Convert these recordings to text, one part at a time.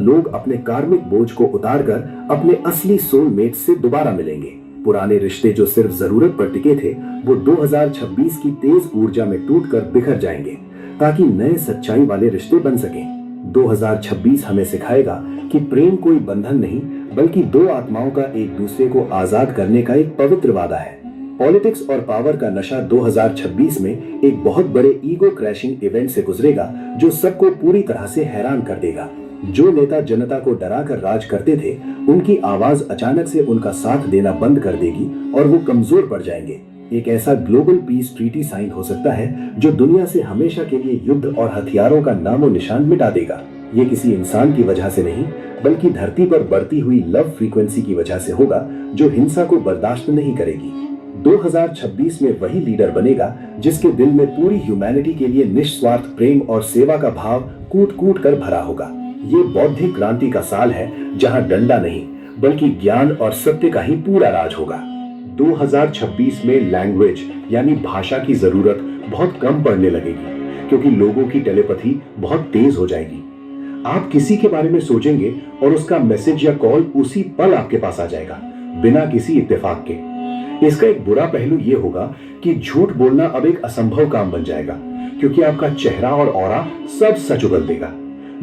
लोग अपने कार्मिक बोझ को उतारकर अपने असली सोलमेट से दोबारा मिलेंगे। पुराने रिश्ते जो सिर्फ जरूरत पर टिके थे, वो 2026 की तेज ऊर्जा में टूटकर बिखर जाएंगे, ताकि नए सच्चाई वाले रिश्ते बन सकें। 2026 हमें सिखाएगा कि प्रेम कोई बंधन नहीं, बल्कि दो आत्माओं का एक दूसरे को आजाद करने का एक पवित्र वादा है। पॉलिटिक्स और पावर का नशा 2026 में एक बहुत बड़े ईगो क्रैशिंग इवेंट से गुजरेगा, जो सबको पूरी तरह से हैरान कर देगा। जो नेता जनता को डराकर राज करते थे, उनकी आवाज अचानक से उनका साथ देना बंद कर देगी और वो कमजोर पड़ जाएंगे। एक ऐसा ग्लोबल पीस ट्रीटी साइन हो सकता है जो दुनिया से हमेशा के लिए युद्ध और हथियारों का नामो निशान मिटा देगा। ये किसी इंसान की वजह से नहीं, बल्कि धरती पर बढ़ती हुई लव फ्रीक्वेंसी की वजह से होगा, जो हिंसा को बर्दाश्त नहीं करेगी। 2026 में वही लीडर बनेगा जिसके दिल में पूरी ह्यूमैनिटी के लिए निस्वार्थ प्रेम और सेवा का भाव कूट कूट कर भरा होगा। ये बौद्धिक क्रांति का साल है, जहां डंडा नहीं, बल्कि ज्ञान और सत्य का ही पूरा राज होगा। 2026 में लैंग्वेज यानी भाषा की जरूरत बहुत कम पड़ने लगेगी, क्योंकि लोगों की टेलीपैथी बहुत तेज हो जाएगी। आप किसी के बारे में सोचेंगे और उसका मैसेज या कॉल उसी पल आपके पास आ जाएगा, बिना किसी इत्तेफाक के। इसका एक बुरा पहलू यह होगा कि झूठ बोलना अब एक असंभव काम बन जाएगा, क्योंकि आपका चेहरा और ऑरा सब सच उगल देगा।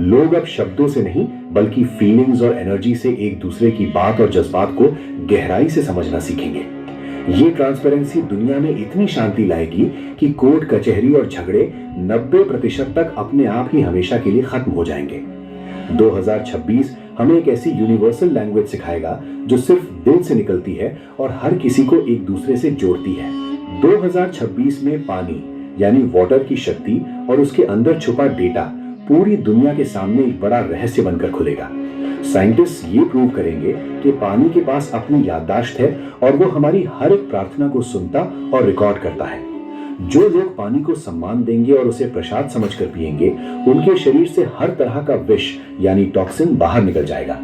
लोग अब शब्दों से नहीं, बल्कि फीलिंग्स और एनर्जी से एक दूसरे की बात और जज्बात को गहराई से समझना सीखेंगे। ये ट्रांसपेरेंसी दुनिया में इतनी शांति लाएगी कि कोर्ट कचहरी और झगड़े 90% तक अपने आप ही हमेशा के लिए खत्म हो जाएंगे। 2026 हमें एक ऐसी यूनिवर्सल लैंग्वेज सिखाएगा जो सिर्फ दिल से निकलती है और हर किसी को एक दूसरे से जोड़ती है। 2026 में पानी यानी वाटर की शक्ति और उसके अंदर छुपा डेटा पूरी दुनिया के सामने एक बड़ा रहस्य बनकर खुलेगा। साइंटिस्ट ये प्रूव करेंगे कि पानी के पास अपनी याददाश्त है और वो हमारी हर एक प्रार्थना को सुनता और रिकॉर्ड करता है। जो लोग पानी को सम्मान देंगे और उसे प्रसाद समझकर पिएंगे, उनके शरीर से हर तरह का विष यानी टॉक्सिन बाहर निकल जाएगा।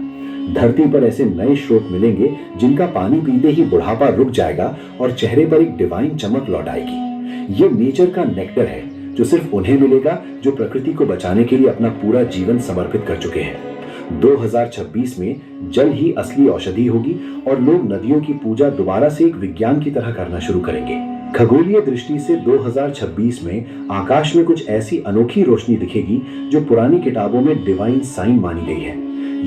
धरती पर ऐसे नए स्रोत मिलेंगे जिनका पानी पीते ही बुढ़ापा रुक जाएगा और चेहरे पर एक डिवाइन चमक लौट आएगी। ये नेचर का नेक्टर है, जो सिर्फ उन्हें मिलेगा जो प्रकृति को बचाने के लिए अपना पूरा जीवन समर्पित कर चुके हैं। 2026 में जल ही असली औषधि होगी और लोग नदियों की पूजा दोबारा से एक विज्ञान की तरह करना शुरू करेंगे। खगोलीय दृष्टि से 2026 में आकाश में कुछ ऐसी अनोखी रोशनी दिखेगी जो पुरानी किताबों में डिवाइन साइन मानी गई है।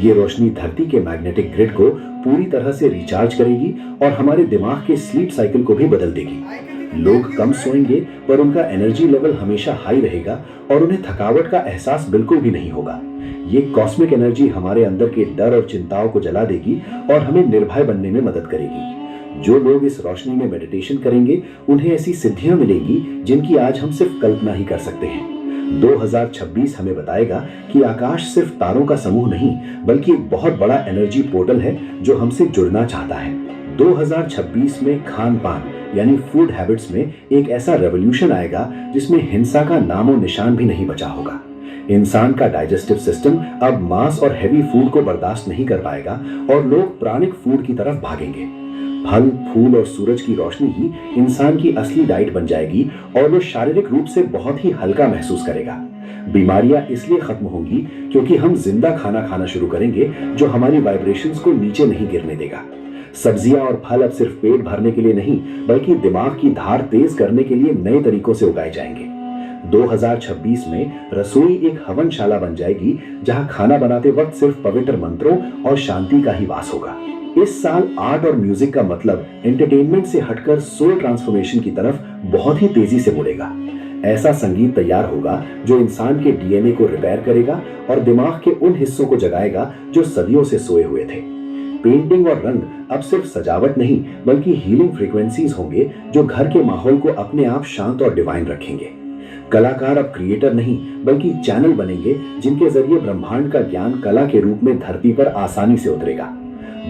ये रोशनी धरती के मैग्नेटिक ग्रिड को पूरी तरह से रिचार्ज करेगी और हमारे दिमाग के स्लीप साइकिल को भी बदल देगी। लोग कम सोएंगे, पर उनका एनर्जी लेवल हमेशा हाई रहेगा और उन्हें थकावट का एहसास बिल्कुल भी नहीं होगा। ये कॉस्मिक एनर्जी हमारे अंदर के डर और चिंताओं को जला देगी और हमें निर्भय बनने में मदद करेगी। जो लोग इस रोशनी में मेडिटेशन करेंगे, उन्हें ऐसी सिद्धियां मिलेंगी जिनकी आज हम सिर्फ कल्पना ही कर सकते हैं। 2026 हमें बताएगा कि आकाश सिर्फ तारों का समूह नहीं, बल्कि एक बहुत बड़ा एनर्जी पोर्टल है जो हमसे जुड़ना चाहता है। 2026 में खान पान यानी फूड हैबिट्स में एक ऐसा रेवोल्यूशन आएगा जिसमें हिंसा का नामो निशान भी नहीं बचा होगा। इंसान का डाइजेस्टिव सिस्टम अब मांस और हेवी फूड को बर्दाश्त नहीं कर पाएगा और लोग प्राणिक फूड की तरफ भागेंगे। फल, फूल और सूरज की रोशनी ही इंसान की असली डाइट बन जाएगी और वो शारीरिक रूप से बहुत ही हल्का महसूस करेगा। बीमारियां इसलिए खत्म होंगी क्योंकि हम जिंदा खाना खाना शुरू करेंगे जो हमारी वाइब्रेशंस को नीचे नहीं गिरने देगा। सब्जियां और फल अब सिर्फ पेट भरने के लिए नहीं, बल्कि दिमाग की धार तेज करने के लिए नए तरीकों से उगाए जाएंगे। 2026 में रसोई एक हवनशाला बन जाएगी, जहां खाना बनाते वक्त सिर्फ पवित्र मंत्रों और शांति का ही वास होगा। इस साल आर्ट और म्यूजिक का मतलब एंटरटेनमेंट से हटकर सोल ट्रांसफॉर्मेशन की तरफ बहुत ही तेजी से मुड़ेगा। ऐसा संगीत तैयार होगा जो इंसान के डीएनए को रिपेयर करेगा और दिमाग के उन हिस्सों को जगाएगा जो सदियों से सोए हुए थे। पेंटिंग और रंग अब सिर्फ सजावट नहीं, बल्कि हीलिंग फ्रीक्वेंसीज होंगे जो घर के माहौल को अपने आप शांत और डिवाइन रखेंगे। कलाकार अब क्रिएटर नहीं, बल्कि चैनल बनेंगे जिनके जरिए ब्रह्मांड का ज्ञान कला के रूप में धरती पर आसानी से उतरेगा।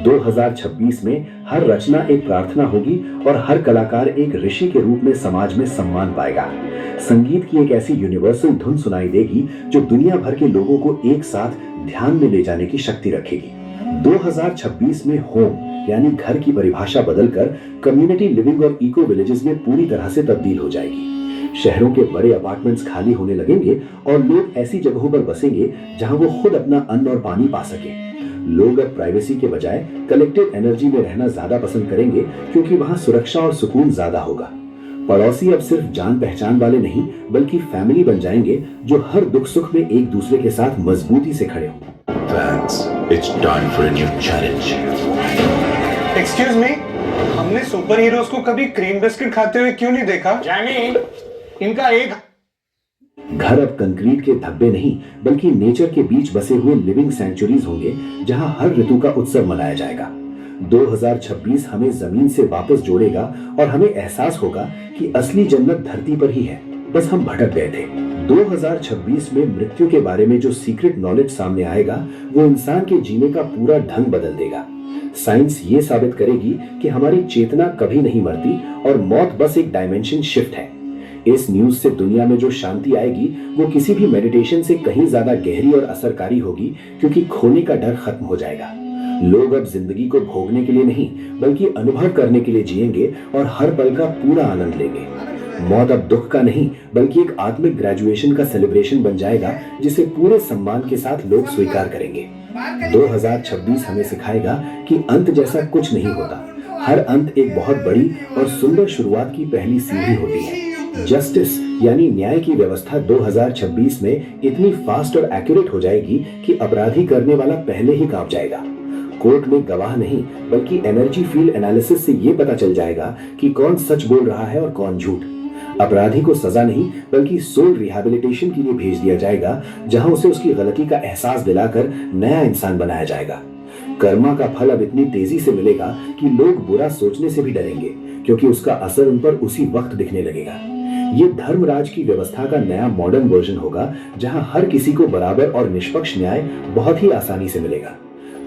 2026 में हर रचना एक प्रार्थना होगी और हर कलाकार एक ऋषि के रूप में समाज में सम्मान पाएगा। संगीत की एक ऐसी यूनिवर्सल धुन सुनाई देगी जो दुनिया भर के लोगों को एक साथ ध्यान में ले जाने की शक्ति रखेगी। 2026 में होम यानी घर की परिभाषा बदलकर कम्युनिटी लिविंग और इको विलेजेस में पूरी तरह से तब्दील हो जाएगी। शहरों के बड़े अपार्टमेंट्स खाली होने लगेंगे और लोग ऐसी जगहों पर बसेंगे जहां वो खुद अपना अन्न और पानी पा सके। लोग अब प्राइवेसी के बजाय कलेक्टिव एनर्जी में रहना ज्यादा पसंद करेंगे, क्योंकि वहां सुरक्षा और सुकून ज्यादा होगा। पड़ोसी अब सिर्फ जान पहचान वाले नहीं, बल्कि फैमिली बन जाएंगे, जो हर दुख सुख में एक दूसरे के साथ मजबूती से खड़े हों। Fans, it's time for a new challenge. Excuse me, हमने सुपर हीरोज को कभी क्रीम बिस्किट खाते हुए क्यों नहीं देखा? जैमी, इनका एक घर अब कंक्रीट के धब्बे नहीं, बल्कि नेचर के बीच बसे हुए लिविंग सेंचुरीज होंगे, जहां हर ऋतु का उत्सव मनाया जाएगा। 2026 हमें जमीन से वापस जोड़ेगा और हमें एहसास होगा कि असली जन्नत धरती पर ही है, बस हम भटक गए थे। 2026 में मृत्यु के बारे में जो सीक्रेट नॉलेज सामने आएगा, वो इंसान के जीने का पूरा ढंग बदल देगा। साइंस ये साबित करेगी कि हमारी चेतना कभी नहीं मरती और मौत बस एक डायमेंशन शिफ्ट है। इस न्यूज से दुनिया में जो शांति आएगी, वो किसी भी मेडिटेशन से कहीं ज्यादा गहरी और असरकारी होगी, क्योंकि खोने का डर खत्म हो जाएगा। लोग अब जिंदगी को भोगने के लिए नहीं, बल्कि अनुभव करने के लिए जिएंगे और हर पल का पूरा आनंद लेंगे। मौत अब दुख का नहीं, बल्कि एक आत्मिक ग्रेजुएशन का सेलिब्रेशन बन जाएगा, जिसे पूरे सम्मान के साथ लोग स्वीकार करेंगे। 2026 हमें सिखाएगा कि अंत जैसा कुछ नहीं होता। हर अंत एक बहुत बड़ी और सुंदर शुरुआत की पहली सीढ़ी होती है। जस्टिस यानी न्याय की व्यवस्था 2026 में इतनी फास्ट और एक्यूरेट हो जाएगी कि अपराधी करने वाला पहले ही कांप जाएगा। कोर्ट में गवाह नहीं, बल्कि एनर्जी फील्ड एनालिसिस से ये पता चल जाएगा कि कौन सच बोल रहा है और कौन झूठ। अपराधी को सजा नहीं, बल्कि सोल रिहैबिलिटेशन के लिए भेज दिया जाएगा, जहां उसे उसकी गलती का एहसास दिलाकर नया इंसान बनाया जाएगा। कर्मा का फल अब इतनी तेजी से मिलेगा कि लोग बुरा सोचने से भी डरेंगे, क्योंकि उसका असर उन पर उसी वक्त दिखने लगेगा। ये धर्मराज की व्यवस्था का नया मॉडर्न वर्जन होगा, जहां हर किसी को बराबर और निष्पक्ष न्याय बहुत ही आसानी से मिलेगा।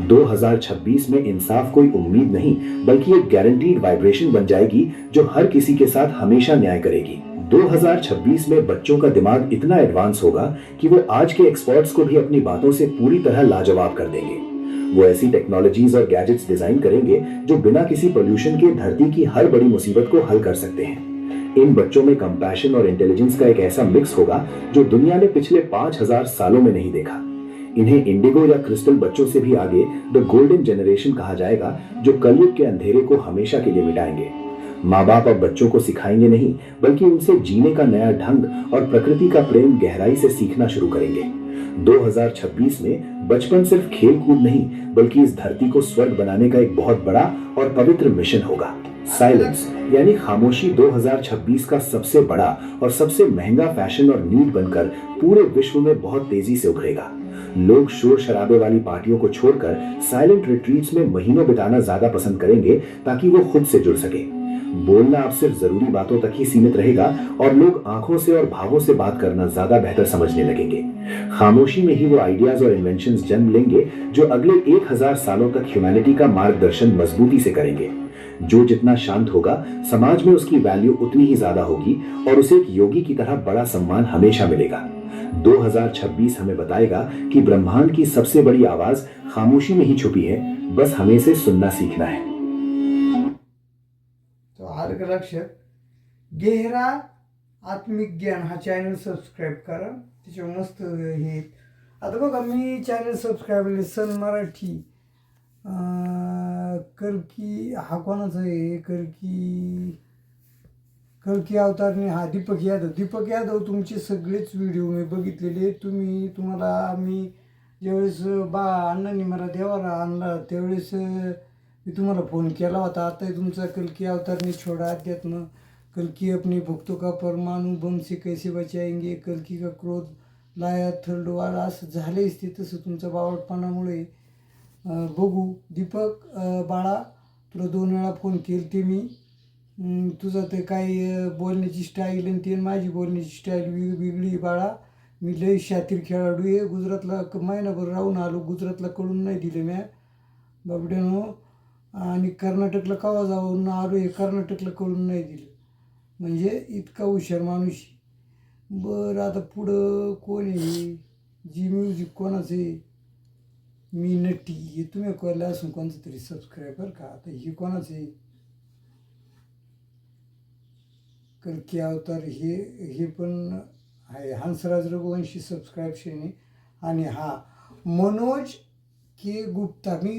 2026 में इंसाफ कोई उम्मीद नहीं, बल्कि एक गारंटीड वाइब्रेशन बन जाएगी, जो हर किसी के साथ हमेशा न्याय करेगी। 2026 में बच्चों का दिमाग इतना एडवांस होगा कि वो आज के एक्सपर्ट्स को भी अपनी बातों से पूरी तरह लाजवाब कर देंगे। वो ऐसी टेक्नोलॉजीज और गैजेट्स डिजाइन करेंगे जो बिना किसी पोल्यूशन के धरती की हर बड़ी मुसीबत को हल कर सकते हैं। इन बच्चों में कंपैशन और इंटेलिजेंस का एक ऐसा मिक्स होगा जो दुनिया ने पिछले 5000 सालों में नहीं देखा। इन्हें इंडिगो या क्रिस्टल बच्चों से भी आगे द गोल्डन जनरेशन कहा जाएगा, जो कलयुग के अंधेरे को हमेशा के लिए मिटाएंगे। माँ बाप अब बच्चों को सिखाएंगे नहीं, बल्कि उनसे जीने का नया ढंग और प्रकृति का प्रेम गहराई से सीखना शुरू करेंगे। 2026 में बचपन सिर्फ खेल कूद नहीं, बल्कि इस धरती को स्वर्ग बनाने का एक बहुत बड़ा और पवित्र मिशन होगा। साइलेंस यानी खामोशी 2026 का सबसे बड़ा और सबसे महंगा फैशन और नीड बनकर पूरे विश्व में बहुत तेजी से उभरेगा। लोग शोर शराबे वाली पार्टियों को छोड़कर साइलेंट रिट्रीट्स में महीनों बिताना ज्यादा पसंद करेंगे, ताकि वो खुद से जुड़ सके। बोलना अब सिर्फ जरूरी बातों तक ही सीमित रहेगा और लोग आंखों से और भावों से बात करना ज्यादा बेहतर समझने लगेंगे। खामोशी में ही वो आइडियाज और इन्वेंशंस जन्म लेंगे, जो अगले 1000 सालों तक ह्यूमैनिटी का मार्गदर्शन मजबूती से करेंगे। जो जितना शांत होगा, समाज में उसकी वैल्यू उतनी ही ज्यादा होगी और उसे एक योगी की तरह बड़ा सम्मान हमेशा मिलेगा। 2026 हमें बताएगा कि ब्रह्मांड की सबसे बड़ी आवाज खामोशी में ही छुपी है, बस हमें इसे सुनना सीखना है। तो आलं का लक्षात, गेहरा आत्मिक ज्ञान हा चॅनल सबस्क्राईब करा, त्याच्यावर मस्त हे आता बघा, मी चॅनल सबस्क्राईब सन मराठी करकी हा कोणाचा आहे, करकी अवतारने हा दीपक यादव तुमचे सगळेच व्हिडिओ मी बघितलेले। तुम्हाला मी ज्यावेळेस अण्णांनी मला देवाला आणला त्यावेळेस मी तुम्हाला फोन केला होता। आता तुमचा कल्की अवतारने छोड़ा अध्यात्म, कल्की अपने भक्तों का परमाणु बम से कैसे बचाएंगे, कल्की का क्रोध लाया थर्ड वाला, असं झालेच ते। तसं तुमच्या बावटपणामुळे बघू दीपक बाळा, तुला 2 वेळा फोन केलते मी, तुझं ते काय बोलण्याची स्टाईल आणि ते माझी बोलण्याची स्टाईल वेगळी बाळा। मी लय शातीर खेळाडू आहे, गुजरातला महिनाभर राहून आलो, गुजरातला कळून नाही दिले म्या बाबड्यानो, आणि कर्नाटकला कवा जाऊन आलो हे कर्नाटकला कळून नाही दिलं, म्हणजे इतका हुशार माणूस। बरं आता पुढं कोण आहे, जी म्युझिक कोणाचं आहे, मी नटी, हे तुम्ही कळलं असून कोणतं तरी सबस्क्रायबर का, आता हे कोणाचं आहे, कल्की अवतार हे पण आहे, हंसराज रघुवंशी सबस्क्राईब श्रेणी. आणि हा मनोज के गुप्ता, मी